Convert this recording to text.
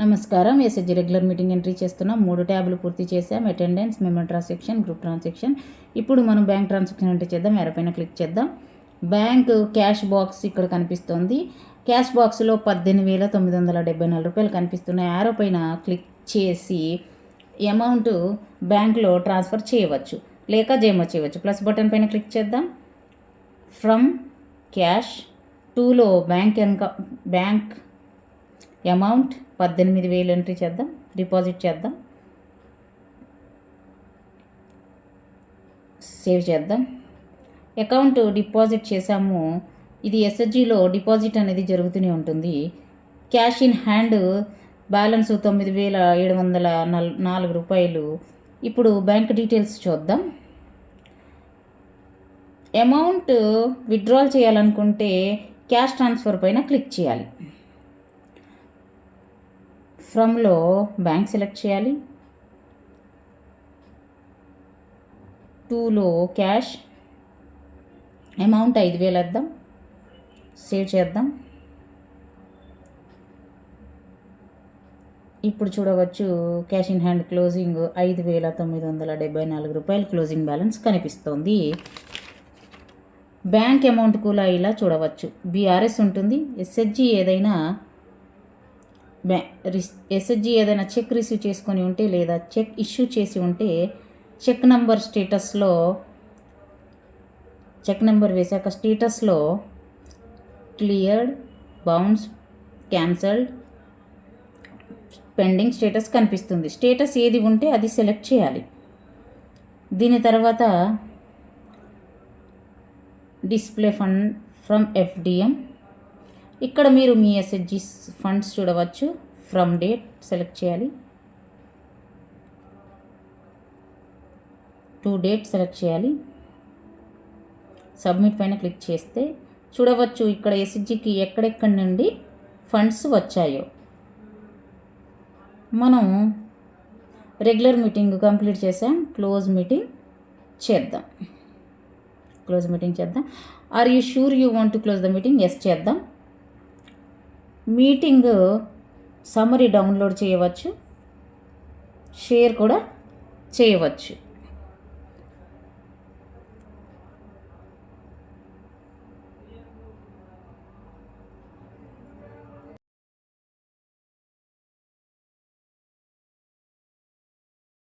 నమస్కారం. SSG regular meeting entry చేస్తున్నాం. 3 ట్యాబ్లు పూర్తి చేసాం. Attendance, memo transaction, group transaction. ఇప్పుడు మనం బ్యాంక్ ట్రాన్సాక్షన్ ఎంట్రీ చేద్దాం. యారో పైన క్లిక్ చేద్దాం. బ్యాంక్ క్యాష్ బాక్స్ ఇక్కడ కనిపిస్తుంది. క్యాష్ బాక్స్లో 18,974 రూపాయలు కనిపిస్తున్నాయి. యారో పైన క్లిక్ చేసి అమౌంట్ బ్యాంక్లో ట్రాన్స్ఫర్ చేయవచ్చు లేక జమ చేయవచ్చు. ప్లస్ బటన్ పైన క్లిక్ చేద్దాం. ఫ్రమ్ క్యాష్ టూలో బ్యాంక్ అమౌంట్ 18,000 ఎంట్రీ చేద్దాం. డిపాజిట్ చేద్దాం. సేవ్ చేద్దాం. అకౌంట్ డిపాజిట్ చేసాము. ఇది ఎస్ఎస్జిలో డిపాజిట్ అనేది జరుగుతూనే ఉంటుంది. క్యాష్ ఇన్ హ్యాండ్ బ్యాలెన్స్ 9,704 రూపాయలు. ఇప్పుడు బ్యాంక్ డీటెయిల్స్ చూద్దాం. అమౌంట్ విత్డ్రాల్ చేయాలనుకుంటే క్యాష్ ట్రాన్స్ఫర్ పైన క్లిక్ చేయాలి. ఫ్రమ్లో బ్యాంక్ సెలెక్ట్ చేయాలి. టూలో క్యాష్ అమౌంట్ 5,000 వేద్దాం. సేవ్ చేద్దాం. ఇప్పుడు చూడవచ్చు క్యాష్ ఇన్ హ్యాండ్ క్లోజింగ్ 5,974 రూపాయలు క్లోజింగ్ బ్యాలెన్స్ కనిపిస్తోంది. బ్యాంక్ అమౌంట్ కూడా ఇలా చూడవచ్చు. బీఆర్ఎస్ ఉంటుంది. ఎస్ఎస్జి ఏదైనా చెక్ రిసీవ్ చేసుకొని ఉంటే లేదా చెక్ ఇష్యూ చేసి ఉంటే చెక్ నెంబర్ వేసాక స్టేటస్లో cleared, bounce, cancelled, pending status కనిపిస్తుంది. స్టేటస్ ఏది ఉంటే అది సెలెక్ట్ చేయాలి. దీని తర్వాత డిస్ప్లే ఫండ్ ఫ్రమ్ ఎఫ్డిఎం. ఇక్కడ మీరు మీ ఎస్ఎస్జి ఫండ్స్ చూడవచ్చు. ఫ్రమ్ డేట్ సెలెక్ట్ చేయాలి. టు డేట్ సెలెక్ట్ చేయాలి. సబ్మిట్ పైన క్లిక్ చేస్తే చూడవచ్చు ఇక్కడ ఎస్ఎస్జికి ఎక్కడెక్కడి నుండి ఫండ్స్ వచ్చాయో. మనం రెగ్యులర్ మీటింగ్ కంప్లీట్ చేసాం. క్లోజ్ మీటింగ్ చేద్దాం. Are you sure you want to close the meeting? Yes చేద్దాం. మీటింగ్ సమ్మరీ డౌన్లోడ్ చేయవచ్చు, షేర్ కూడా చేయవచ్చు.